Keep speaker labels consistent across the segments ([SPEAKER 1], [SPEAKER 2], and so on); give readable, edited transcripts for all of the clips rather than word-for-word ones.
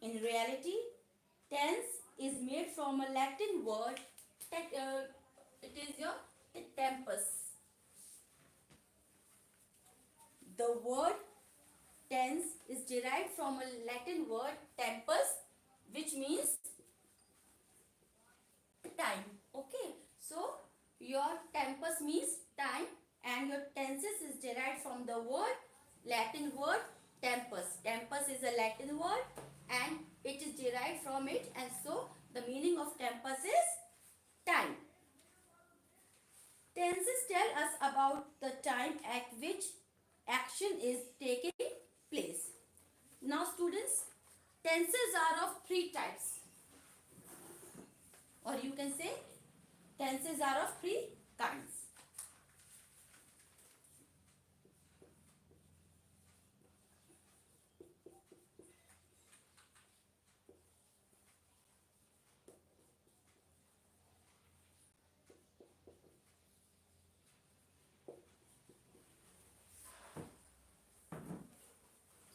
[SPEAKER 1] In reality, tense is made from a Latin word that it is your tempus. The word tense is derived from a Latin word tempus, which means time. Okay, so your tempus means time, and your tenses is derived from the Latin word tempus. Tempus is a Latin word and it is derived from it, and so the meaning of tempus is time. Tenses tell us about the time at which action is taking place. Now students, tenses are of three types, or you can say tenses are of three kinds.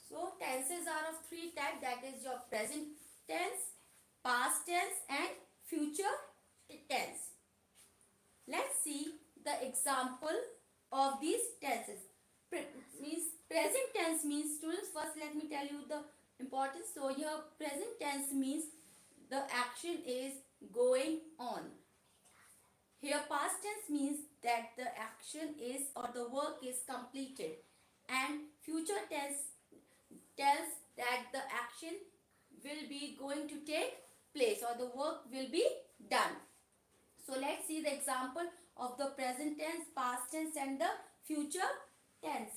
[SPEAKER 1] So tenses are of three types, that is your present tense, past tense and future tense. Let's see the example of these tenses. Present tense means, students, first let me tell you the importance. So here present tense means the action is going on. Here past tense means that the action is or the work is completed, and future tense tells that the action will be going to take place or the work will be done. So let's see the example of the present tense, past tense and the future tense.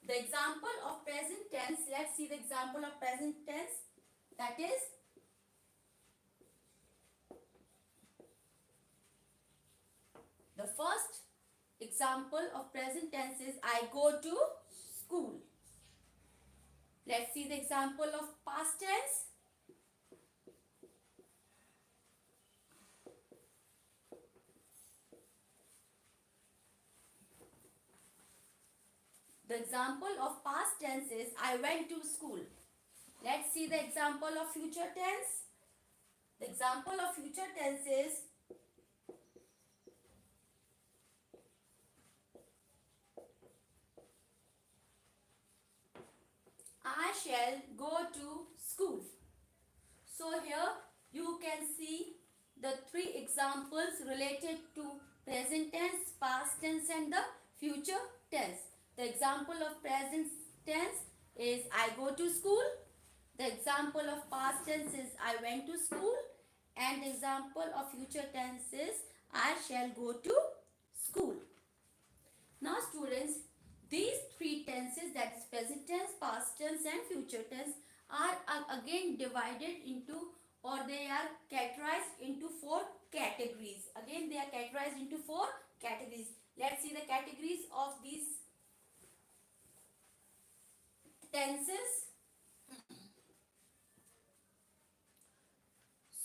[SPEAKER 1] The example of present tense, let's see the example of present tense, that is the first example of present tense is I go to school. Let's see the example of past tense. The example of past tense is I went to school. Let's see the example of future tense. The example of future tense is I shall go to school. So here you can see the three examples related to present tense, past tense and the future tense. The example of present tense is I go to school. The example of past tense is I went to school. And the example of future tense is I shall go to school. Now students, these three tenses, that is present tense, past tense and future tense, are again divided into, or they are categorized into four categories. Again they are categorized into four categories. Let's see the categories of these tenses.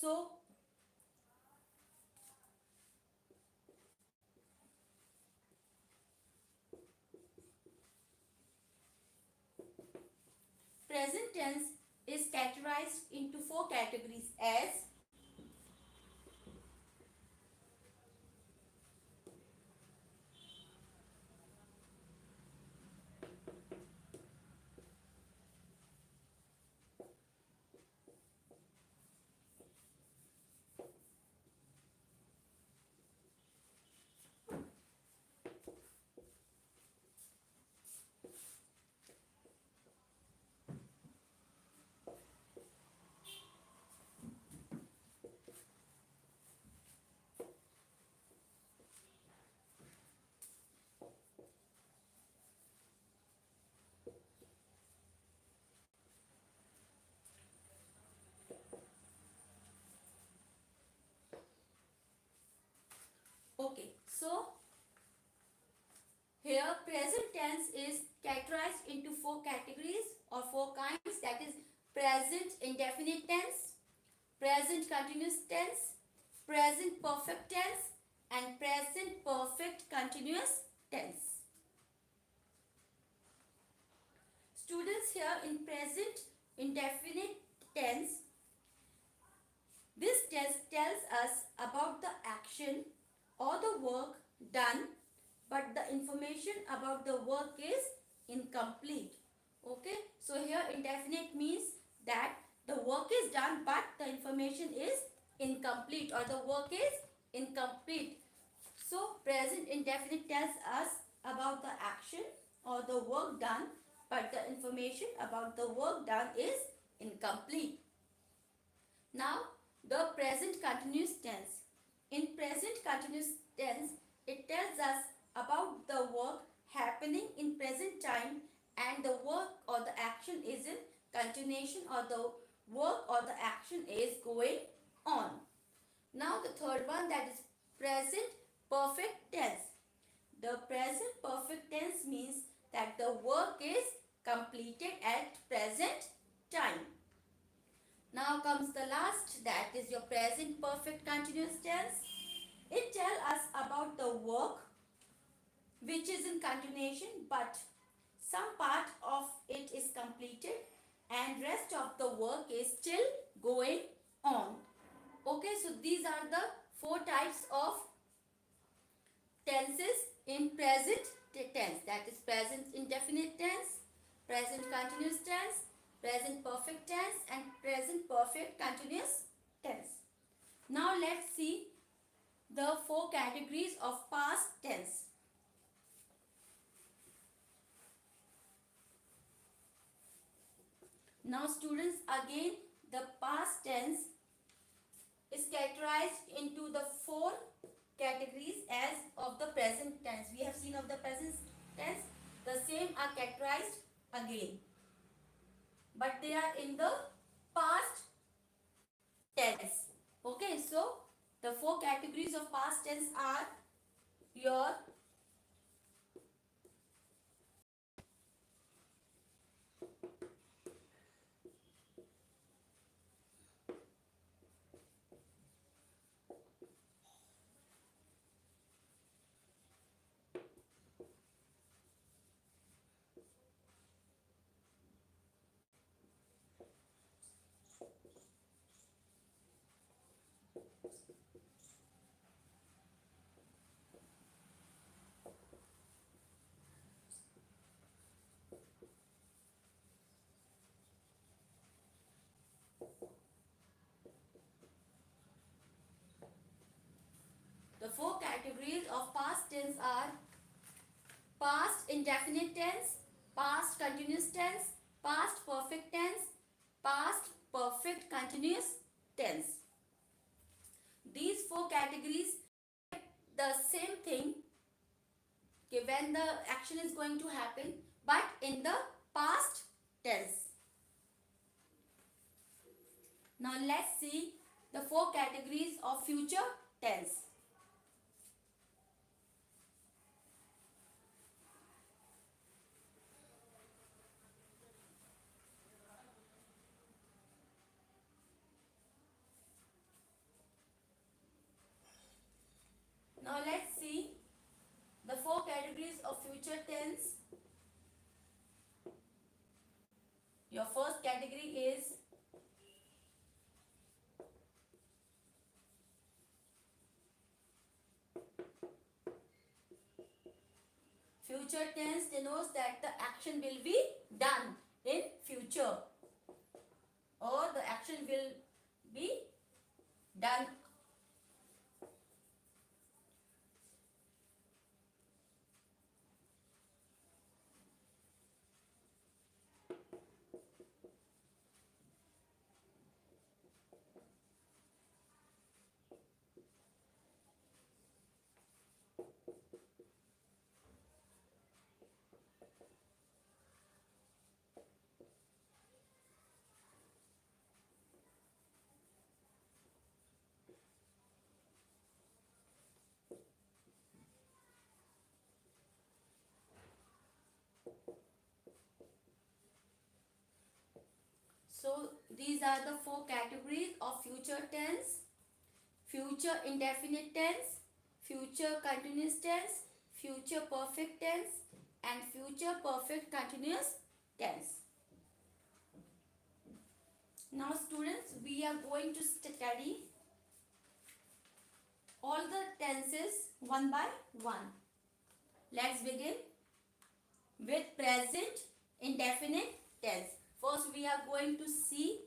[SPEAKER 1] So present tense is categorized into four categories as okay. So here present tense is categorized into four categories or four kinds, that is present indefinite tense, present continuous tense, present perfect tense and present perfect continuous tense. Students, here in present indefinite tense. This test tells us about the action or the work done, but the information about the work is incomplete. Okay, so here indefinite means that the work is done but the information is incomplete, or the work is incomplete. So present indefinite tells us about the action or the work done, but the information about the work done is incomplete. Now the present continuous tense. In present continuous tense, it tells us about the work happening in present time, and the work or the action is in continuation, or the work or the action is going on. Now the third one, that is present perfect tense. The present perfect tense means that the work is completed at present time. Now comes the last, that is your present perfect continuous tense. It tells us about the work which is in continuation, but some part of it is completed and rest of the work is still going on. Okay, so these are the 4 types of tenses in present tense, that is present indefinite tense, present continuous tense, present perfect tense, and present perfect continuous tense. Now let's see the 4 categories of past tense. Now students, again the past tense is categorized into the 4 categories as of the present tense. We have seen of the present tense, the same are categorized again, but they are in the past tense. Okay, so the 4 categories of past tense are your The 4 categories of past tense are past indefinite tense, past continuous tense, past perfect tense, past perfect continuous tense. These 4 categories the same thing, okay, when the action is going to happen, but in the past tense. Now let's see the 4 categories of future tense. Now let's see the 4 categories of future tense. Your first category is future tense. Denotes that the action will be done in future, or the action will be done. So these are the 4 categories of future tense: future indefinite tense, future continuous tense, future perfect tense, and future perfect continuous tense. Now students, we are going to study all the tenses one by one. Let's begin with present indefinite tense. First we are going to see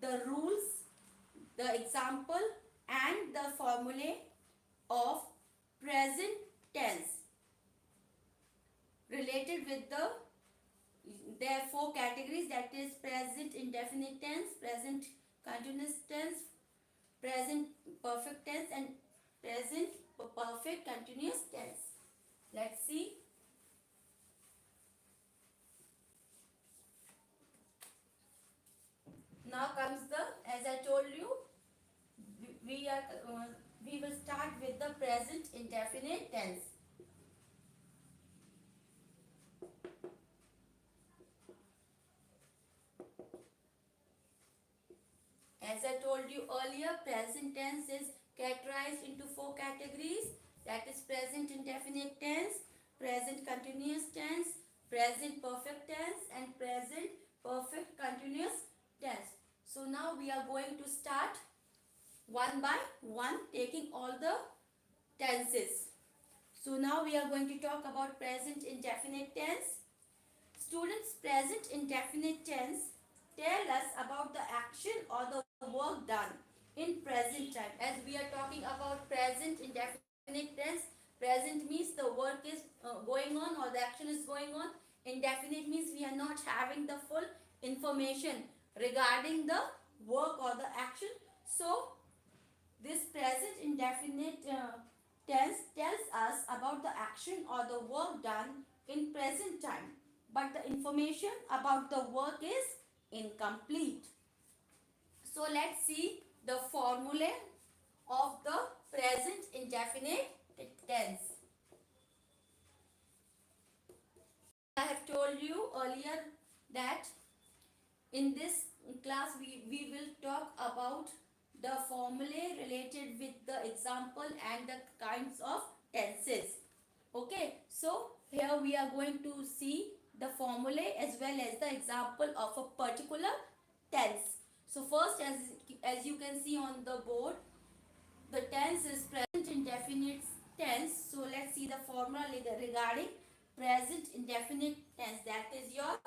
[SPEAKER 1] the rules, the example and the formulae of present tense related with there are four categories, that is present indefinite tense, present continuous tense, present perfect tense and present perfect continuous tense. Let's see. Now comes as I told you, we will start with the present indefinite tense. As I told you earlier, present tense is categorized into four categories, that is present indefinite tense, present continuous tense, present perfect tense and present perfect continuous tense. So now we are going to start one by one, taking all the tenses. So now we are going to talk about present indefinite tense. Students, present indefinite tense tell us about the action or the work done in present time. As we are talking about present indefinite tense, present means the work is going on or the action is going on. Indefinite means we are not having the full information regarding the work or the action. So this present indefinite tense tells us about the action or the work done in present time, but the information about the work is incomplete. So let's see the formula of the present indefinite tense. I have told you earlier that in this class we will talk about the formulae related with the example and the kinds of tenses. Okay, so here we are going to see the formulae as well as the example of a particular tense. So first, as you can see on the board, the tense is present indefinite tense. So let's see the formula regarding present indefinite tense. That is your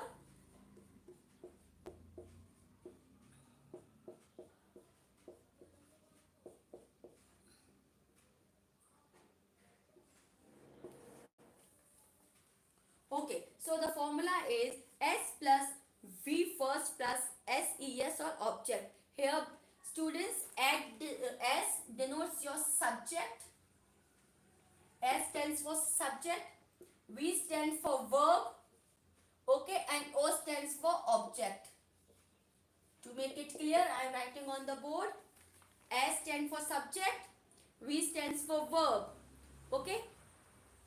[SPEAKER 1] okay. So the formula is S plus V first plus SES or object. Here students, S denotes your subject. S stands for subject. V stands for verb. Okay, and O stands for object. To make it clear, I am writing on the board. S stands for subject. V stands for verb. Okay,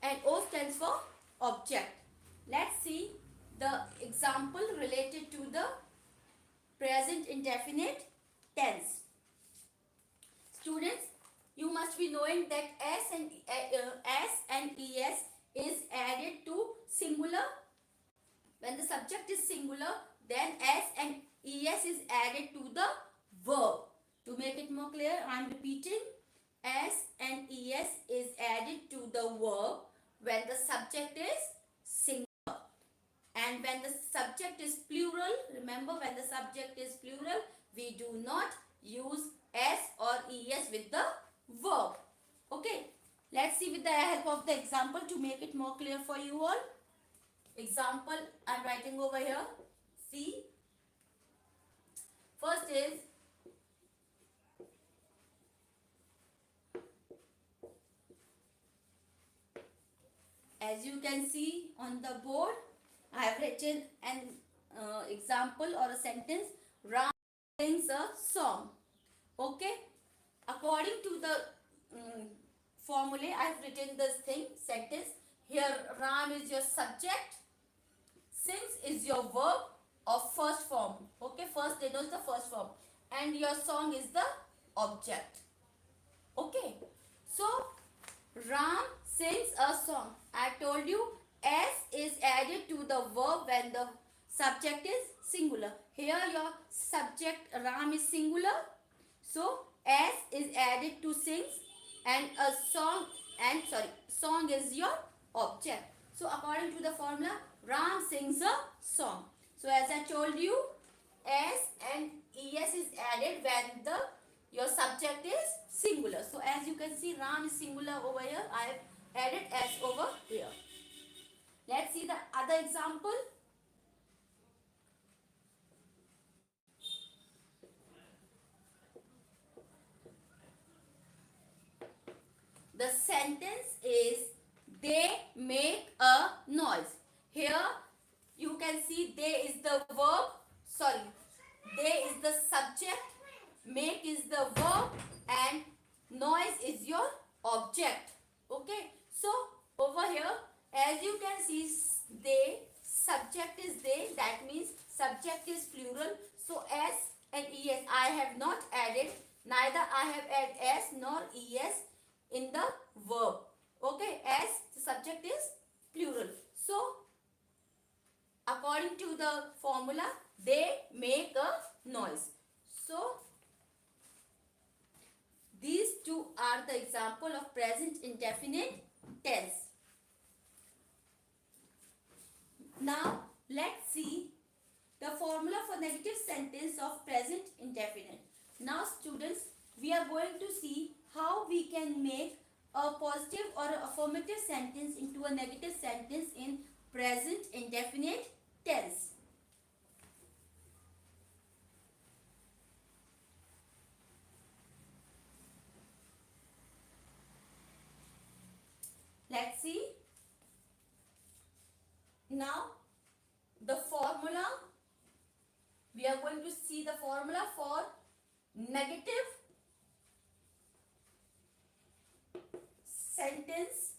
[SPEAKER 1] and O stands for object. Let's see the example related to the present indefinite tense. Students, you must be knowing that S and ES is added to singular. When the subject is singular, then S and ES is added to the verb. To make it more clear, I am repeating. S and ES is added to the verb when the subject is singular. And when the subject is plural, remember when the subject is plural, we do not use S or ES with the verb. Okay, let's see with the help of the example to make it more clear for you all. Example I am writing over here. See, first is as you can see on the board, I have written an example or a sentence. Ram sings a song. Okay, according to the formula, I have written this sentence. Here Ram is your subject, sings is your verb of first form. Okay, first denotes the first form, and your song is the object. Okay, so Ram sings a song. I told you S is added to the verb when the subject is singular. here your subject Ram is singular. So S is added to sings and a song song is your object. So according to the formula, Ram sings a song. So as I told you, S and ES is added when your subject is singular. So as you can see, Ram is singular over here. I have added S over here. Let's see the other example. The sentence is they make a noise. Here you can see they is the verb. Sorry, they is the subject, make is the verb and noise is your object. Okay, so over here as you can see, they, subject is they, that means subject is plural. So S and ES I have not added, neither I have added S nor ES in the verb. Okay, as the subject is plural. So according to the formula, they make a noise. So these two are the example of present indefinite tense. Now let's see the formula for negative sentence of present indefinite. Now students, we are going to see how we can make a positive or affirmative sentence into a negative sentence in present indefinite tense. Let's see. Now the formula, we are going to see the formula for negative sentence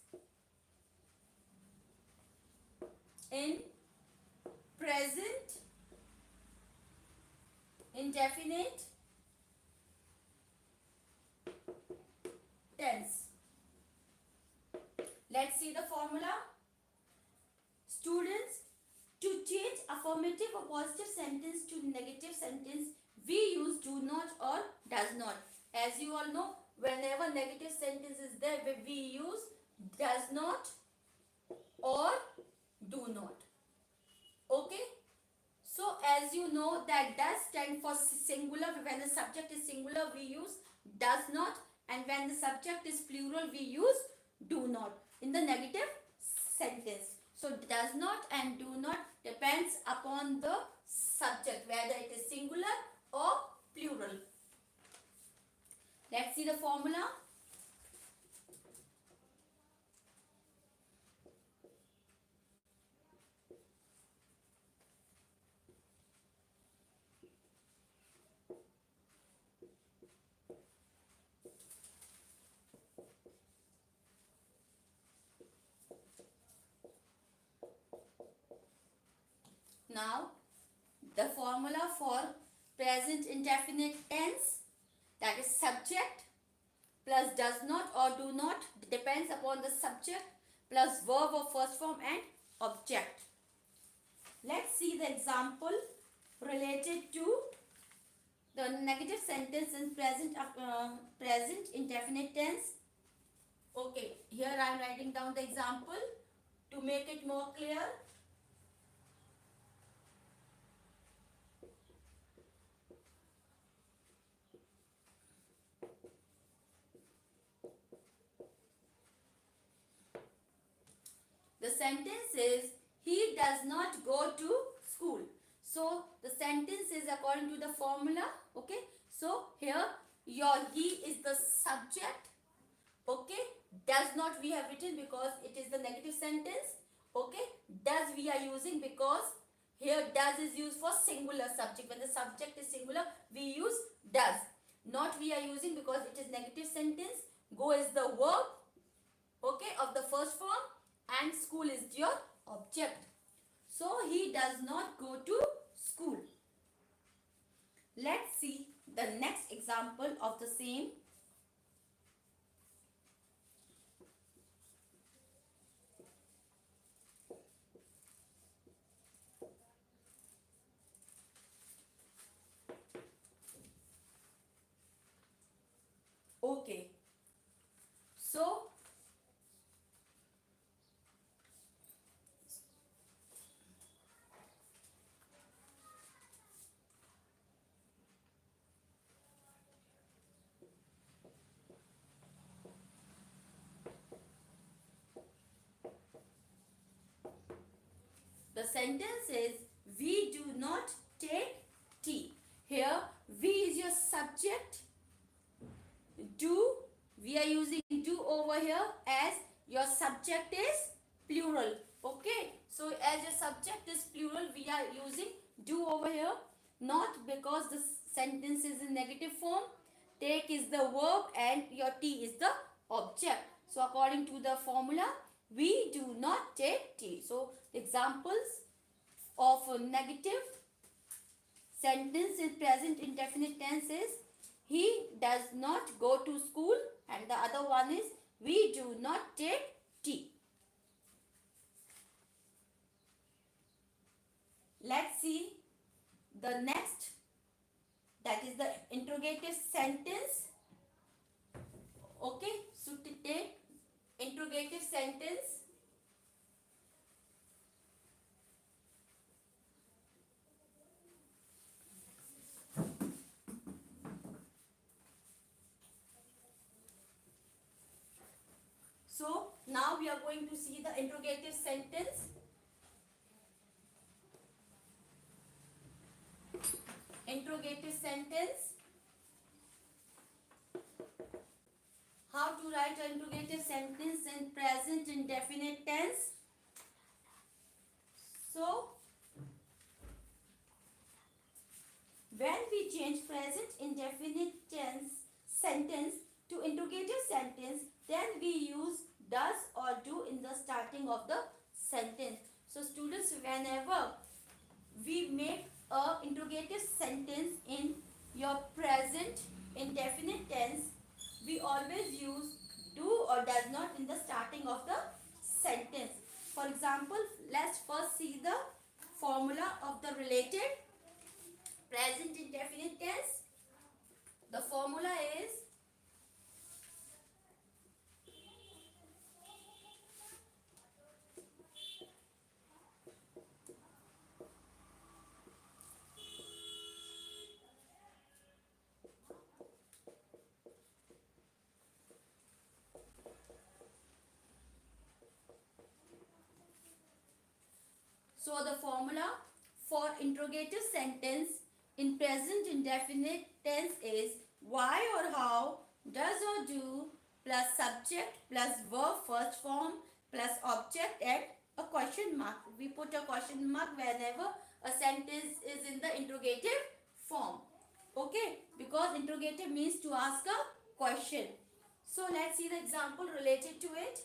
[SPEAKER 1] in present indefinite tense. Let's see the formula. Students, to change affirmative or positive sentence to negative sentence, we use do not or does not. As you all know, whenever negative sentence is there, we use does not or do not. Okay, so as you know that does stand for singular. When the subject is singular, we use does not, and when the subject is plural, we use do not in the negative sentence. So does not and do not depends upon the subject, whether it is singular or plural. Let's see the formula. Now the formula for present indefinite tense, that is subject plus does not or do not, depends upon the subject, plus verb of first form and object. Let's see the example related to the negative sentence in present indefinite tense. Okay, here I am writing down the example to make it more clear. The sentence is he does not go to school. So the sentence is according to the formula. Okay, so here your he is the subject. Okay, does not we have written because it is the negative sentence. Okay, does we are using because here does is used for singular subject. When the subject is singular, we use does. Not we are using because it is negative sentence. Go is the verb, okay, of the first form, and school is your object. So he does not go to school. Let's see the next example of the same. sentence is we do not take tea. Here we is your subject. Do, we are using do over here as your subject is plural. Okay, so as your subject is plural, we are using do over here, not because the sentence is in negative form. Take is the verb and your tea is the object. So according to the formula, we do not take tea. So examples of a negative sentence in present indefinite tense is he does not go to school, and the other one is we do not take tea. Let's see the next, that is the interrogative sentence. Okay, so to take interrogative sentence, so now we are going to see the interrogative sentence. Interrogative sentence. How to write an interrogative sentence in present indefinite tense? So, when we change present indefinite tense sentence to interrogative sentence, then we use does or do in the starting of the sentence. So, students, whenever we make a interrogative sentence in your present indefinite tense, we always use do or does not in the starting of the sentence. For example, let's first see the formula of the related present indefinite tense. The formula is so the formula for interrogative sentence in present indefinite tense is why or how, does or do, plus subject plus verb first form plus object and a question mark. We put a question mark whenever a sentence is in the interrogative form. Okay, because interrogative means to ask a question. So let's see the example related to it.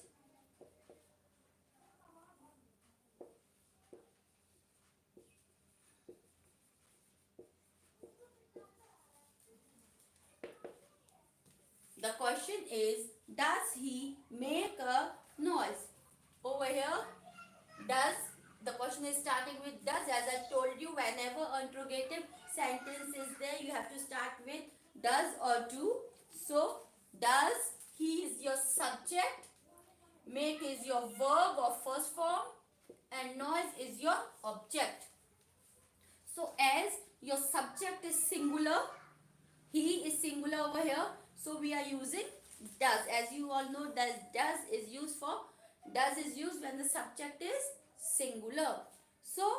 [SPEAKER 1] The question is, does he make a noise? Over here, does, the question is starting with does. As I told you, whenever an interrogative sentence is there, you have to start with does or do. So, does, he is your subject, make is your verb or first form, and noise is your object. So, as your subject is singular, he is singular over here, so we are using does. As you all know, that does is used when the subject is singular. So,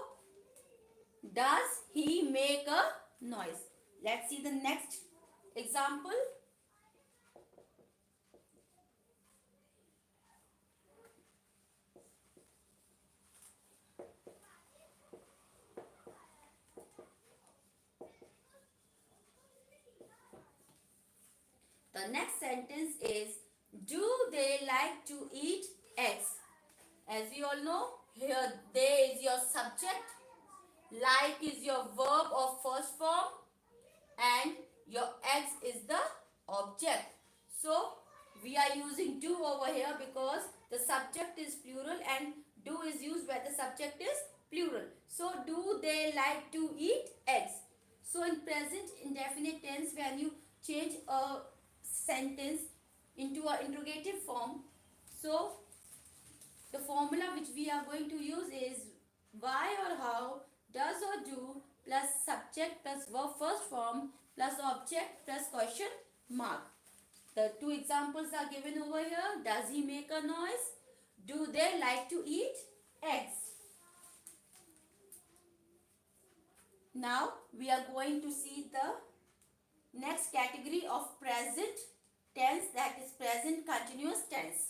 [SPEAKER 1] does he make a noise? Let's see the next example. The next sentence is, do they like to eat eggs? As we all know, here they is your subject, like is your verb or first form, and your eggs is the object. So, we are using do over here because the subject is plural and do is used where the subject is plural. So, do they like to eat eggs? So, in present indefinite tense, when you change a sentence into an interrogative form, so the formula which we are going to use is why or how, does or do, plus subject plus verb first form plus object plus question mark. The two examples are given over here. Does he make a noise? Do they like to eat eggs? Now we are going to see the next category of present tense, that is present continuous tense.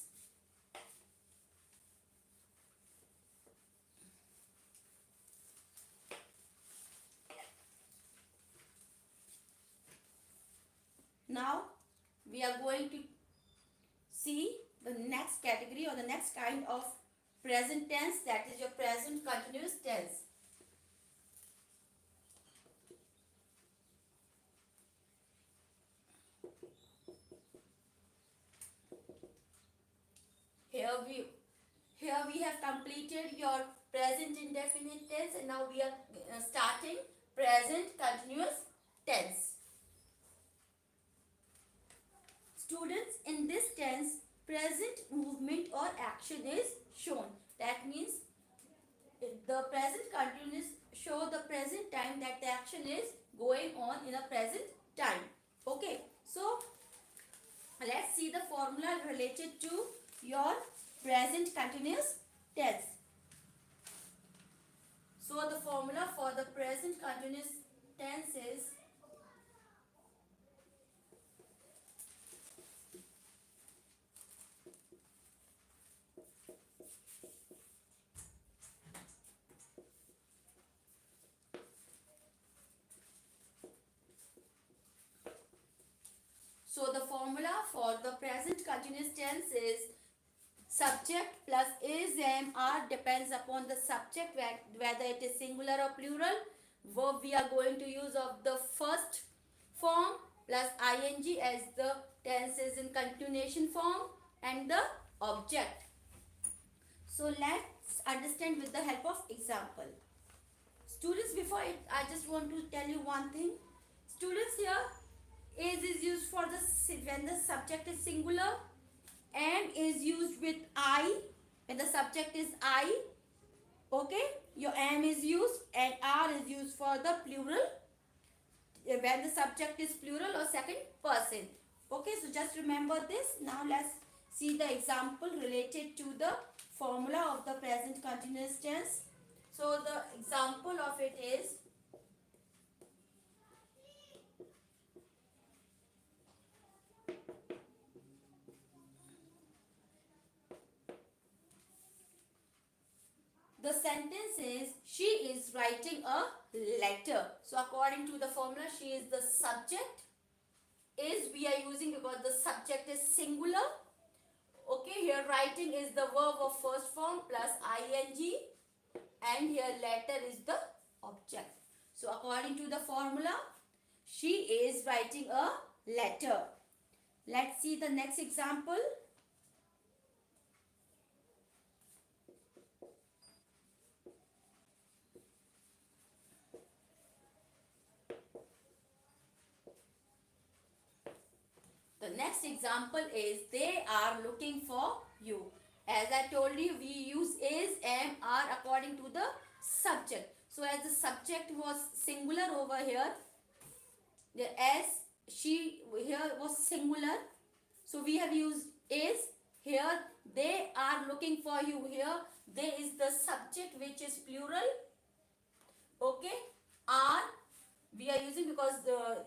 [SPEAKER 1] Now we are going to see the next category or the next kind of present tense, that is your present continuous tense. Here we have completed your present indefinite tense, and now we are starting present continuous tense. Students, in this tense, present movement or action is shown. That means the present continuous show the present time that the action is going on in a present time. Okay, so let's see the formula related to your present continuous tense. So the formula for the present continuous tense is subject plus is, am, are depends upon the subject, whether it is singular or plural. Verb we are going to use of the first form plus ing as the tense is in continuation form, and the object. So let's understand with the help of example. Students, before it, I just want to tell you one thing. Students, here is used for the when the subject is singular, am is used with I when the subject is I. Okay, your am is used, and are is used for the plural when the subject is plural or second person. Okay, so just remember this. Now let's see the example related to the formula of the present continuous tense. So the example of it is, the sentence is, she is writing a letter. So according to the formula, she is the subject. Is we are using because the subject is singular. Okay, here writing is the verb of first form plus ing, and here letter is the object. So according to the formula, she is writing a letter. Let's see the next example. The next example is, they are looking for you. As I told you, we use is, am, are according to the subject. So as the subject was singular over here, the as she here was singular, so we have used is. Here they are looking for you. Here they is the subject which is plural. Okay, are we are using because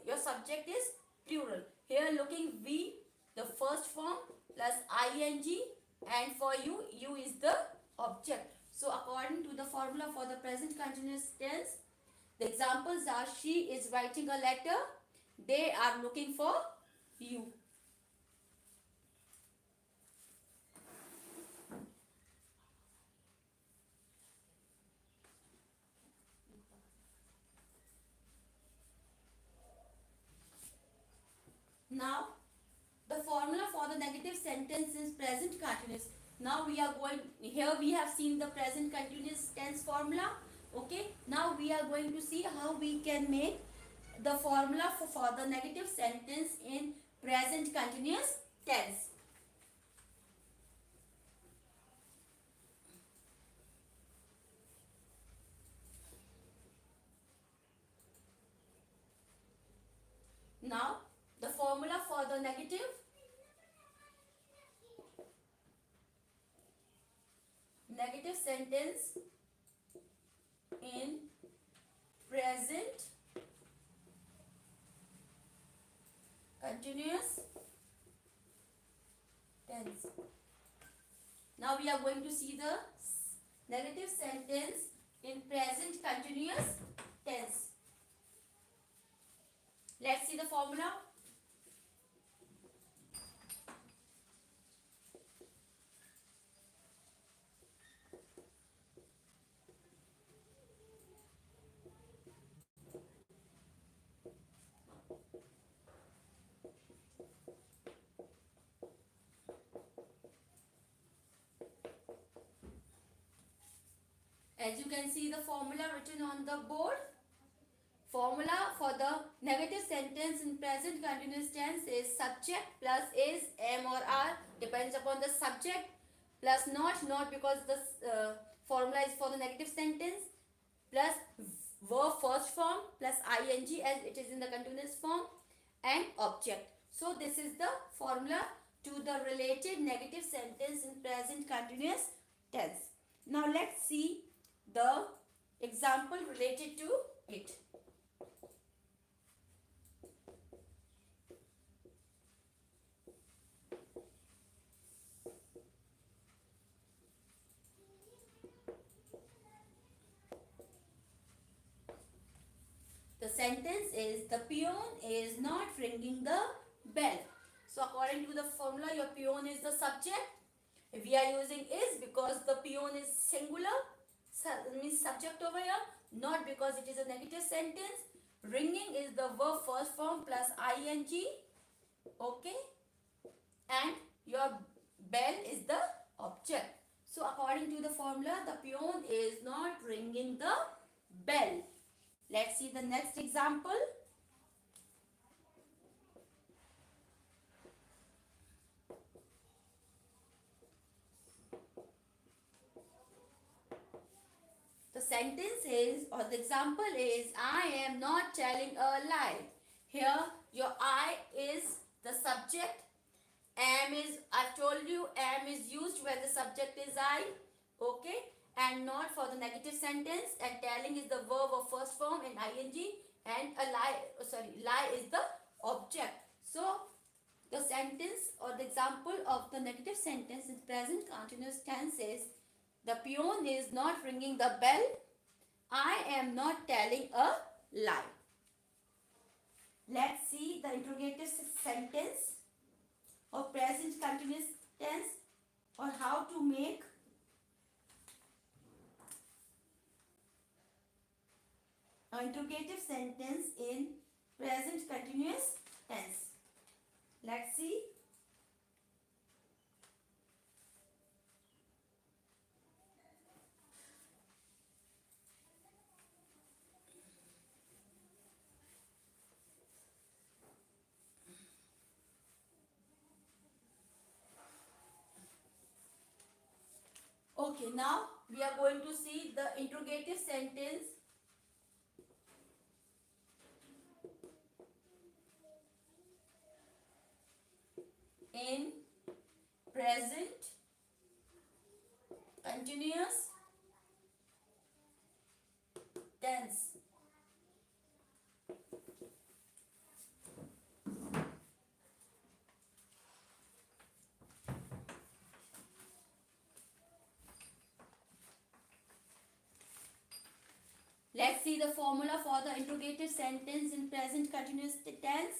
[SPEAKER 1] your subject is plural. Here looking, we the first form plus ing, and for you, you is the object. So according to the formula for the present continuous tense, the examples are, she is writing a letter, they are looking for you. Now, the formula for the negative sentence is present continuous. Now we are going, here we have seen the present continuous tense formula. Okay, now we are going to see how we can make the formula for the negative sentence in present continuous tense. Now, the formula for the negative sentence in present continuous tense. Now we are going to see the negative sentence in present continuous tense. Let's see the formula. As you can see the formula written on the board. Formula for the negative sentence in present continuous tense is subject plus is, am or are, depends upon the subject, plus not because the formula is for the negative sentence, plus verb first form plus ing as it is in the continuous form, and object. So this is the formula to the related negative sentence in present continuous tense. Now let's see the example related to it. The sentence is the peon is not ringing the bell. So according to the formula, your peon is the subject. We are using is because the peon is singular, means subject over here, not because it is a negative sentence. Ringing is the verb first form plus ing, okay, and your bell is the object. So according to the formula, the peon is not ringing the bell. Let's see the next example. The sentence is, or the example is, I am not telling a lie. Here your I is the subject. Am is, I've told you, am is used when the subject is I, okay, and not for the negative sentence, and telling is the verb of first form in ing, and a lie, lie is the object. So the sentence or the example of the negative sentence in present continuous tense is, the peon is not ringing the bell. I am not telling a lie. Let's see the interrogative sentence of present continuous tense, or how to make an interrogative sentence in present continuous tense. Let's see. Okay, now we are going to see the interrogative sentence in present continuous tense. Let's see the formula for the interrogative sentence in present continuous tense.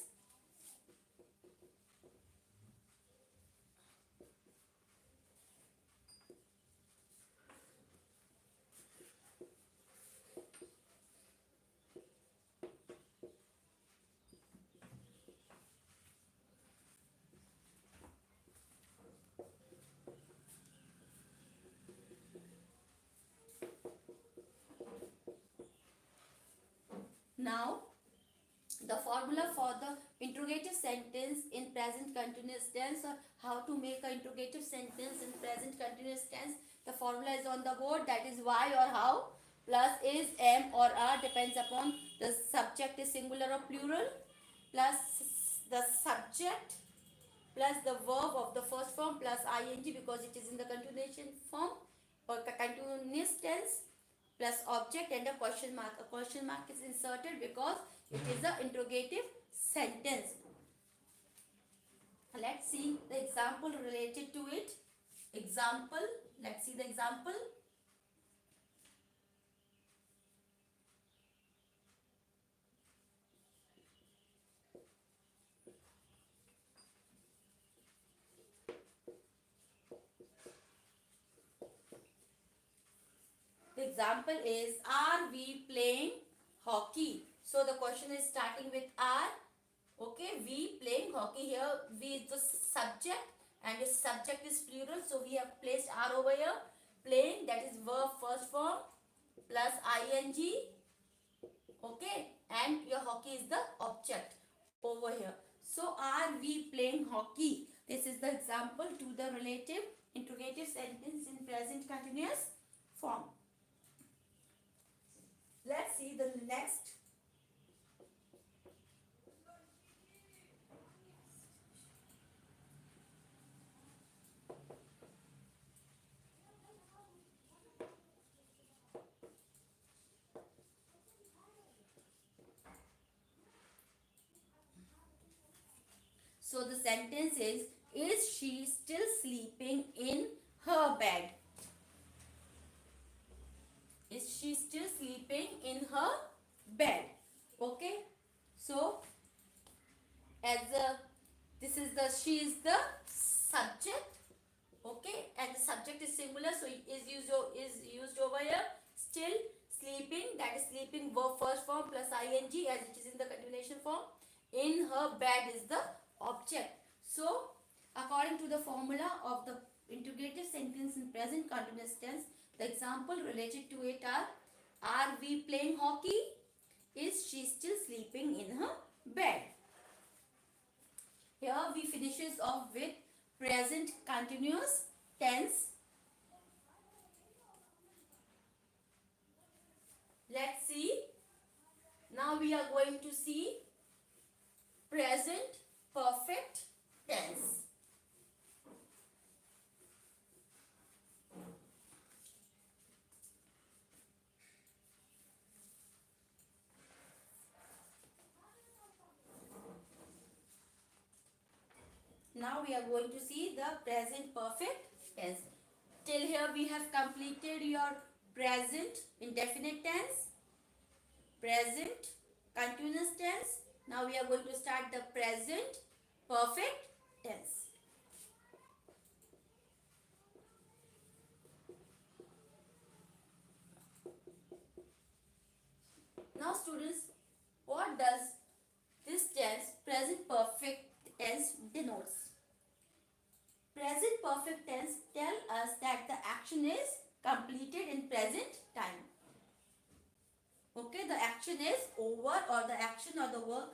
[SPEAKER 1] Now, the formula for the interrogative sentence in present continuous tense, or how to make an interrogative sentence in present continuous tense. The formula is on the board, that is why or how, plus is, am or are, depends upon the subject is singular or plural, plus the subject plus the verb of the first form plus ing because it is in the continuation form or continuous tense, plus object and a question mark. A question mark is inserted because it is the interrogative sentence. Let's see the example related to it. Example. Let's see the example. The example is, are we playing hockey? So the question is starting with are. Okay, we playing hockey. Here we is the subject and the subject is plural, so we have placed are over here. Playing, that is verb first form plus ing. Okay, and your hockey is the object over here. So are we playing hockey? This is the example to the relative interrogative sentence in present continuous form. Let's see the next. So the sentence is she still sleeping in her bed? Is she still sleeping in her bed? Okay. So as this is the, she is the subject. Okay, and the subject is singular, so it is used over here. Still sleeping, that is sleeping verb first form plus ing as it is in the continuation form. In her bed is the object. So according to the formula of the integrative sentence in present continuous tense, the example related to it are we playing hockey? Is she still sleeping in her bed? Here we finishes off with present continuous tense. Let's see. Now we are going to see present perfect tense. Now we are going to see the present perfect tense. Till here we have completed your present indefinite tense, present continuous tense. Now we are going to start the present perfect tense. Now students, what does this tense present perfect tense denotes? Present perfect tense tell us that the action is completed in present time. Okay, the action is over, or the action or the work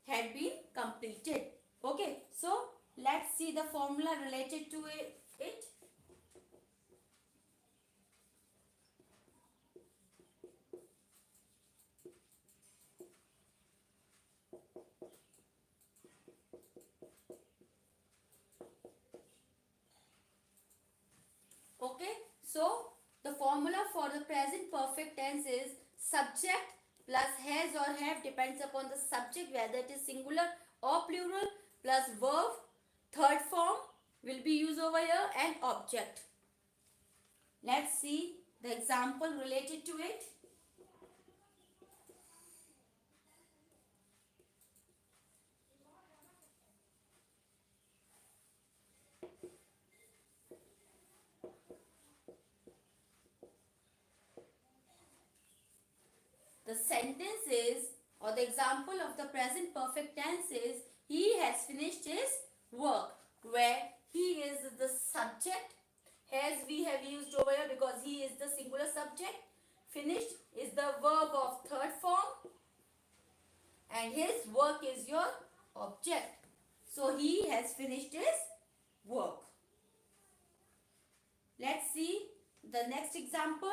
[SPEAKER 1] had been completed. Okay, so let's see the formula related to it. Okay, so the formula for the present perfect tense is subject plus has or have, depends upon the subject whether it is singular or plural, plus verb third form will be used over here, and object. Let's see the example related to it. The sentence is, or the example of the present perfect tense is, he has finished his work, where he is the subject. Has we have used over here because he is the singular subject. Finished is the verb of third form, and his work is your object. So he has finished his work. Let's see the next example.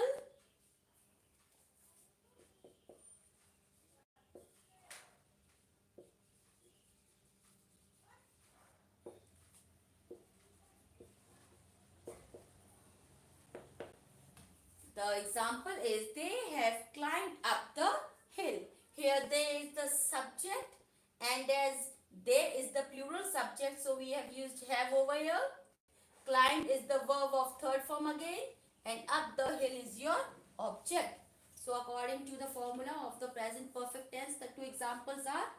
[SPEAKER 1] The example is, they have climbed up the hill. Here there is the subject, and as They is the plural subject, so we have used have over here. Climbed is the verb of third form again, and up the hill is your object. So according to the formula of the present perfect tense, the two examples are: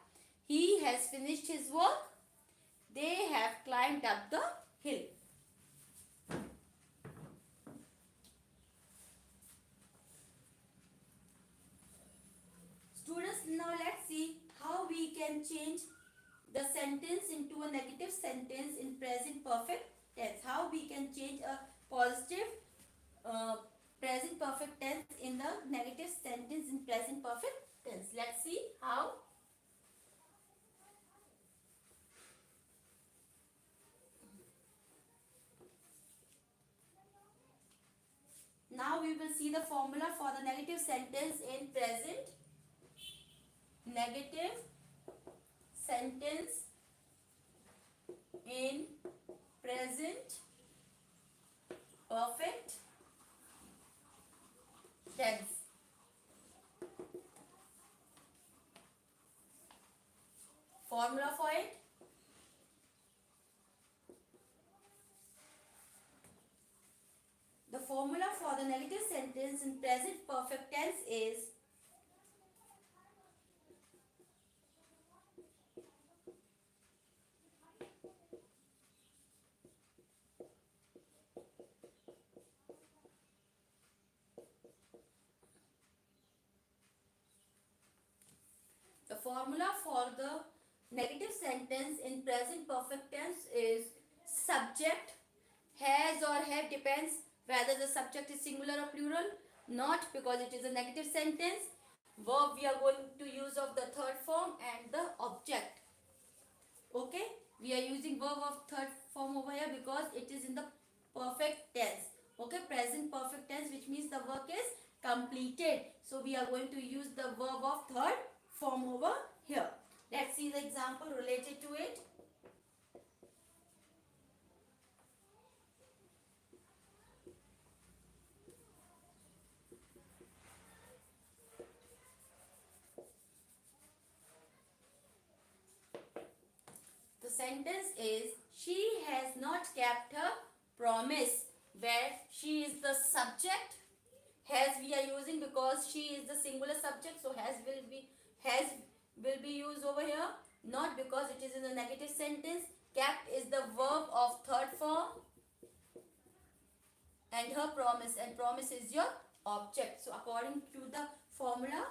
[SPEAKER 1] he has finished his work, they have climbed up the hill. Students, now let's see how we can change the sentence into a negative sentence in present perfect tense. How we can change a positive present perfect tense in the negative sentence in present perfect tense. Let's see how. Now we will see the formula for the negative sentence in present. Negative sentence in present perfect tense. Formula for it: the formula for the negative sentence in present perfect tense is negative sentence in present perfect tense is subject, has or have, depends whether the subject is singular or plural, not because it is a negative sentence. Verb we are going to use of the third form, and the object. Okay, we are using verb of third form over here because it is in the perfect tense. Okay, present perfect tense, which means the work is completed. So we are going to use the verb of third form over here. Let's see the example related to it. The sentence is, she has not kept her promise, where she is the subject. Has we are using because she is the singular subject, so has will be used over here, not because it is in a negative sentence. Kept is the verb of third form, and her promise, and promise is your object. So according to the formula,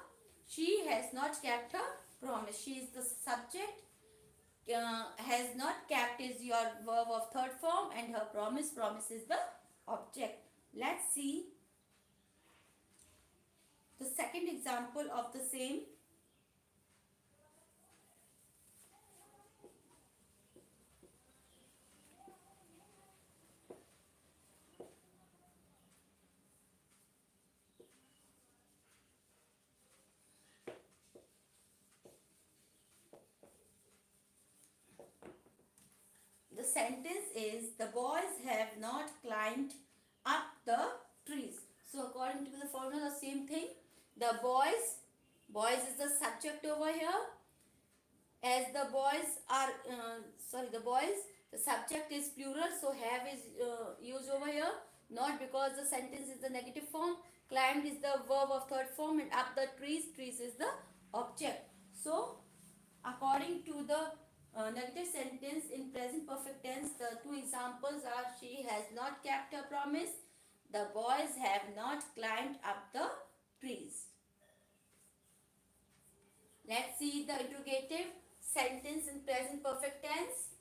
[SPEAKER 1] she has not kept her promise. She is the subject. Has not kept is your verb of third form, and her promise is the object. Let's see the second example of the same. The sentence is, the boys have not climbed up the trees. So according to the formula, same thing. The boys is the subject over here. As the boys are, the subject is plural, so have is used over here. Not because the sentence is the negative form. Climbed is the verb of third form, and up the trees is the object. So according to the negative sentence in present perfect tense, the two examples are, she has not kept her promise, the boys have not climbed up the trees. Let's see the interrogative sentence in present perfect tense.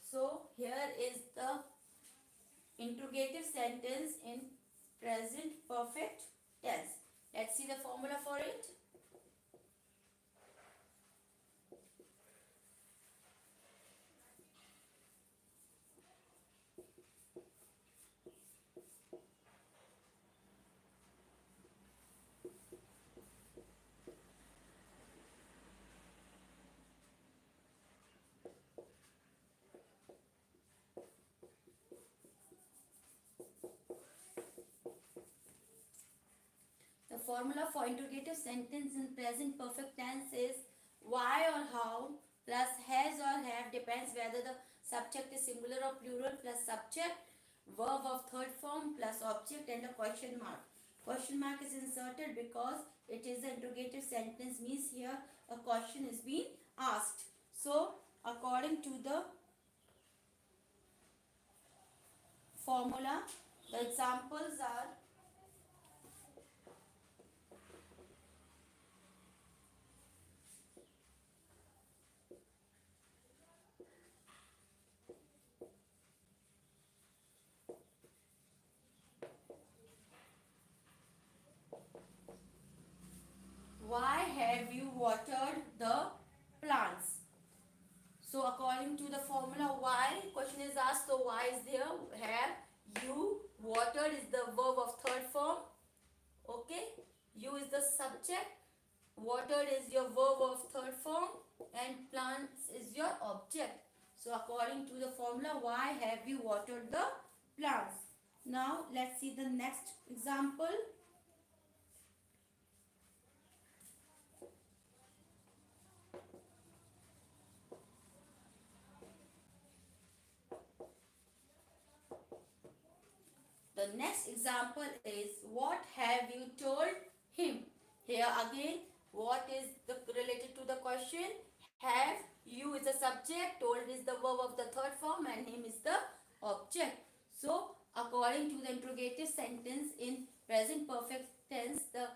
[SPEAKER 1] So here is the interrogative sentence in present perfect tense. Let's see see the formula for it. The formula for interrogative sentence in present perfect tense is why or how plus has or have depends whether the subject is singular or plural plus subject, verb of third form plus object and a question mark. Question mark is inserted because it is an interrogative sentence, means here a question is being asked. So according to the formula, the examples are why have you watered the plants? So according to the formula, why question is asked, so why is there. Have you watered is the verb of third form. Okay, you is the subject, watered is your verb of third form and plants is your object. So according to the formula, why have you watered the plants? Now let's see the next example. The next example is what have you told him? Here again, what is the related to the question? Have you is the subject, told is the verb of the third form and him is the object. So according to the interrogative sentence in present perfect tense, the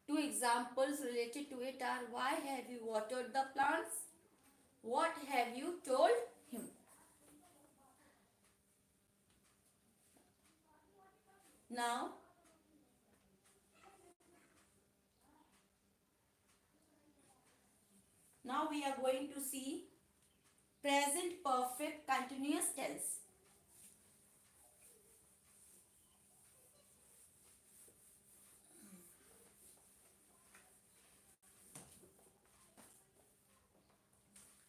[SPEAKER 1] two examples related to it are why have you watered the plants? What have you told him? Now we are going to see present perfect continuous tense.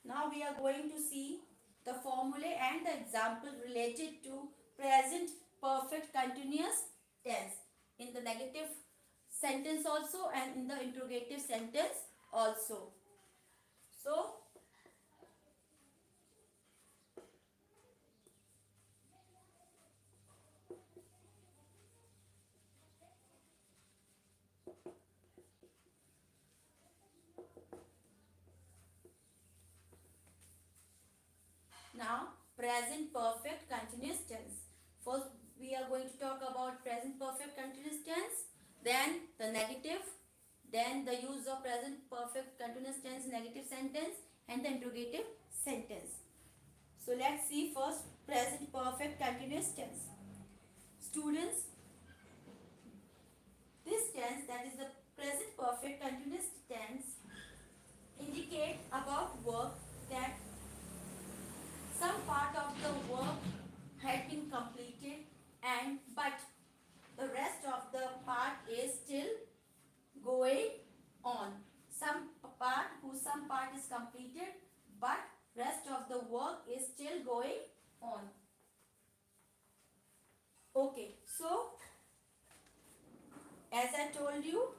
[SPEAKER 1] Now we are going to see the formulae and the example related to present perfect continuous tense in the negative sentence also and in the interrogative sentence also. So now present perfect continuous tense. First we are going to talk about present perfect continuous tense, then the negative, then the use of present perfect continuous tense negative sentence and the interrogative sentence. So let's see first present perfect continuous tense. Students, this tense, that is the present perfect continuous tense, indicate about work that some part of the work had been completed and but the rest of the part is still going on. Some part is completed but rest of the work is still going on. Okay, so as I told you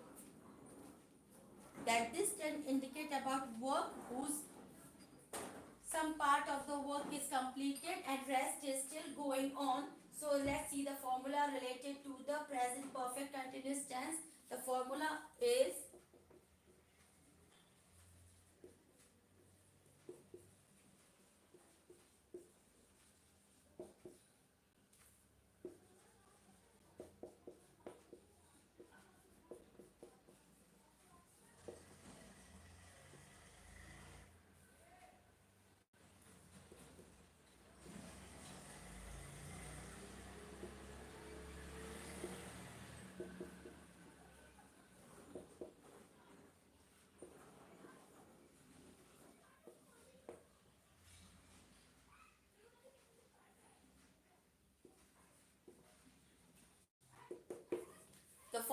[SPEAKER 1] that this can indicate about work whose some part of the work is completed and rest is still going on. So let's see the formula related to the present perfect continuous tense. The formula is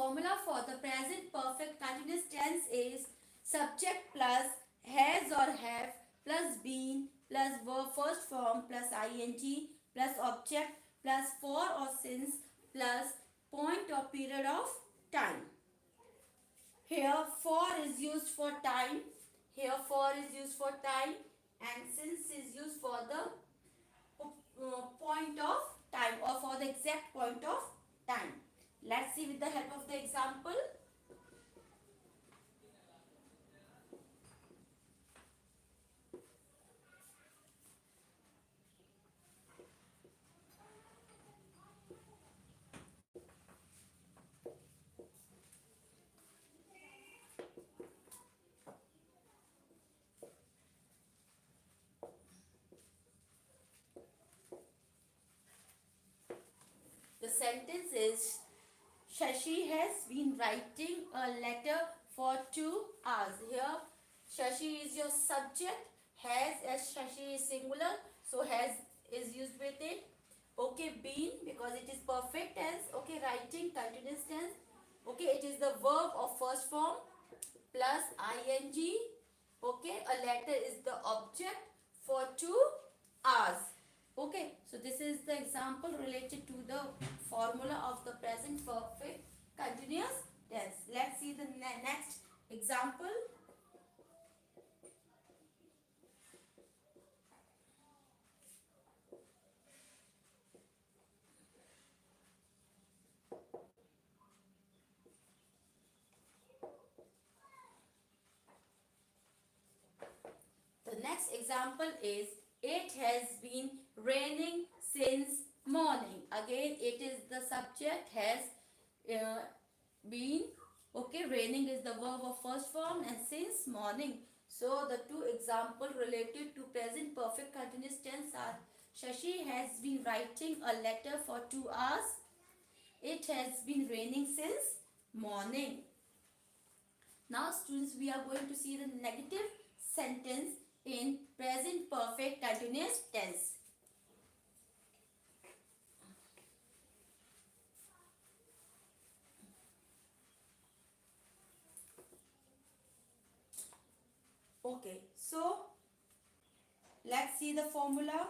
[SPEAKER 1] formula for the present perfect continuous tense is subject plus has or have plus been plus verb first form plus ing plus object plus for or since plus point or period of time. Here for is used for time. Here for is used for time and since is used for the point of time or for the exact point of time. Let's see with the help of the example. The sentence is Shashi has been writing a letter for 2 hours. Here Shashi is your subject, has as Shashi is singular, so has is used with it. Okay, been because it is perfect tense. Okay, writing continuous tense. Okay, it is the verb of first form plus ing. Okay, a letter is the object for 2 hours. Okay, so this is the example related to the formula of the present perfect continuous tense. Let's see the next example. The next example is it has been raining since morning. Again, it is the subject has been. Okay, raining is the verb of first form and since morning. So the two examples related to present perfect continuous tense are Shashi has been writing a letter for 2 hours. It has been raining since morning. Now students, we are going to see the negative sentence in present perfect continuous tense. Okay, so let's see the formula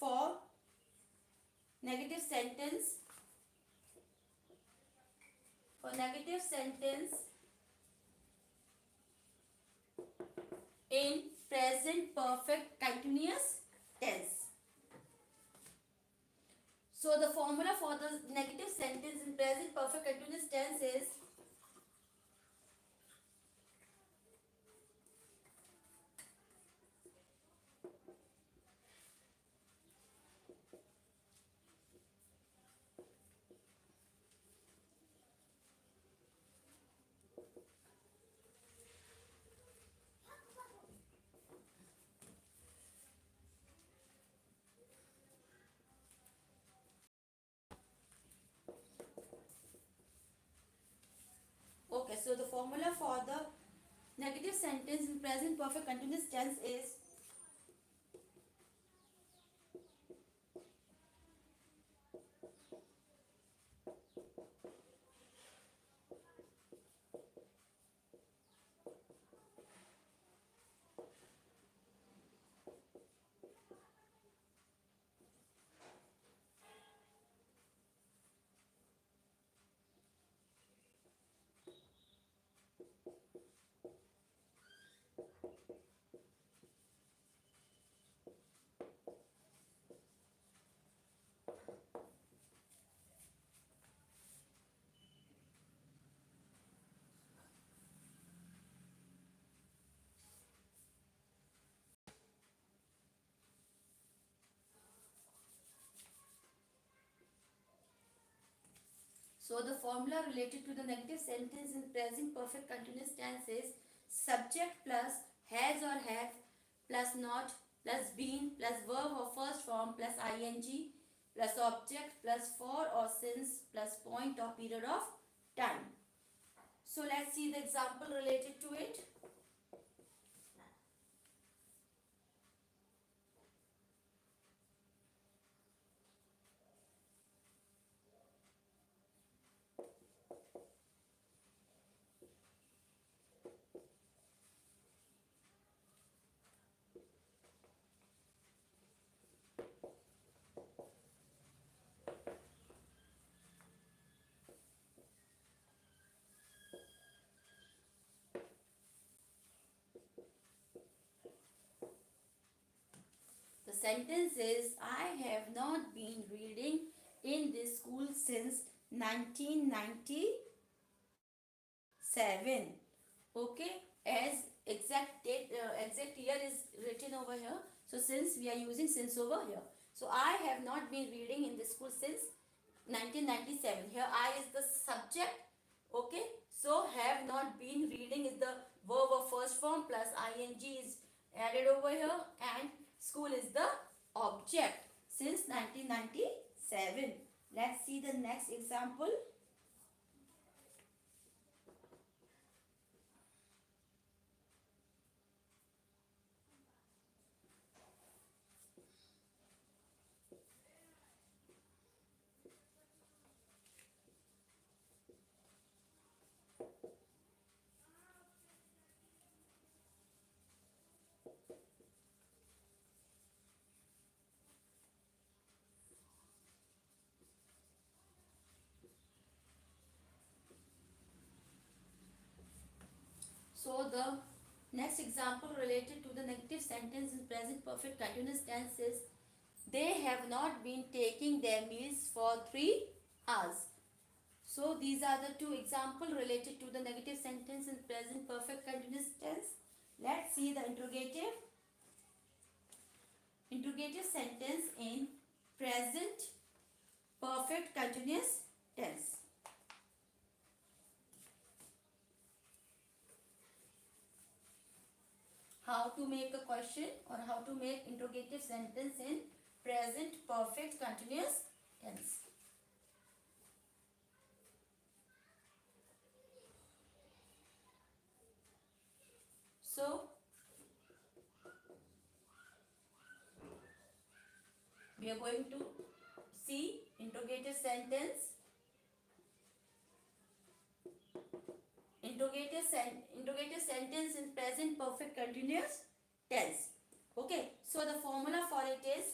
[SPEAKER 1] for negative sentence. For negative sentence in present perfect continuous tense. So the formula for the negative sentence in present perfect continuous tense is okay, so the formula for the negative sentence in present perfect continuous tense is so the formula related to the negative sentence in present perfect continuous tense is subject plus has or have plus not plus been plus verb of first form plus ing plus object plus for or since plus point or period of time. So let's see the example related to it. sentence is, I have not been reading in this school since 1997. Okay, as exact date, exact year is written over here. So since we are using since over here. So I have not been reading in this school since 1997. Here I is the subject. Okay, so have not been reading is the verb of first form plus ing is added over here, and school is the object since 1997. Let's see the next example. So the next example related to the negative sentence in present perfect continuous tense is, they have not been taking their meals for 3 hours. So these are the two examples related to the negative sentence in present perfect continuous tense. Let's see the interrogative sentence in present perfect continuous tense. How to make a question or how to make interrogative sentence in present perfect continuous tense. So we are going to see interrogative sentence. Interrogative sentence in present perfect continuous tense. Okay, so the formula for it is,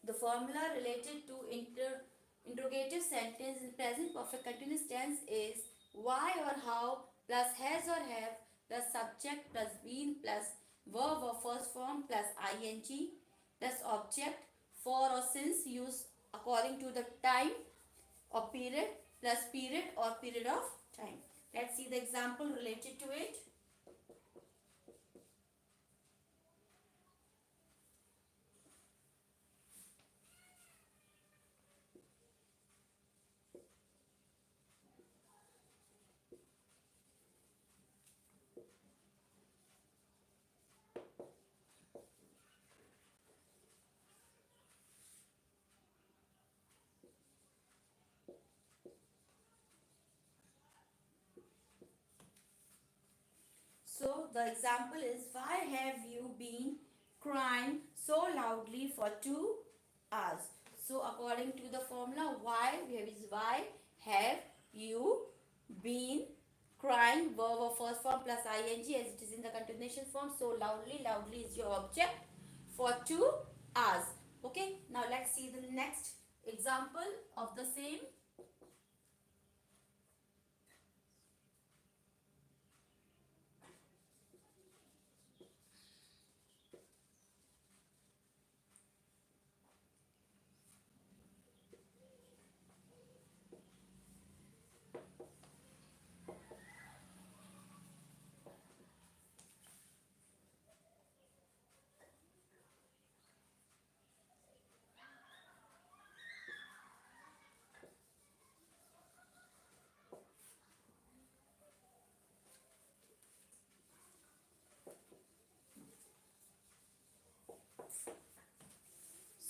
[SPEAKER 1] the formula related to interrogative sentence in present perfect continuous tense is why or how plus has or have plus subject plus been plus verb or first form plus ing plus object for or since used according to the time or period plus period or period of time. Let's see the example related to it. So the example is, why have you been crying so loudly for 2 hours? So according to the formula, why, here is why have you been crying, verb of first form plus ing as it is in the continuation form. So loudly is your object for 2 hours. Okay, now let's see the next example of the same.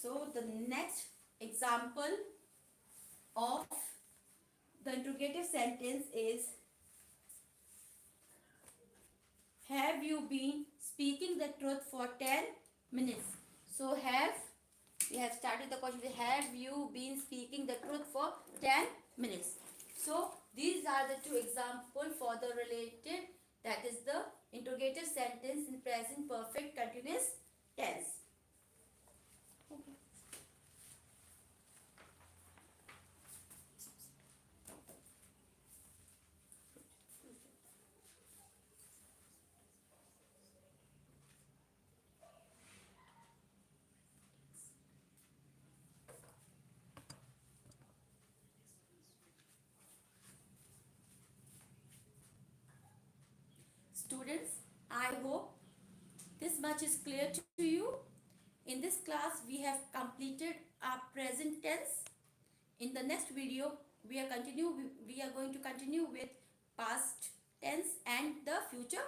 [SPEAKER 1] So the next example of the interrogative sentence is, have you been speaking the truth for 10 minutes? So we have started the question with, have you been speaking the truth for 10 minutes? So these are the two examples for the related, that is the interrogative sentence in present perfect continuous tense. Students, I hope this much is clear to you. In this class, we have completed our present tense. In the next video, we are going to continue with past tense and the future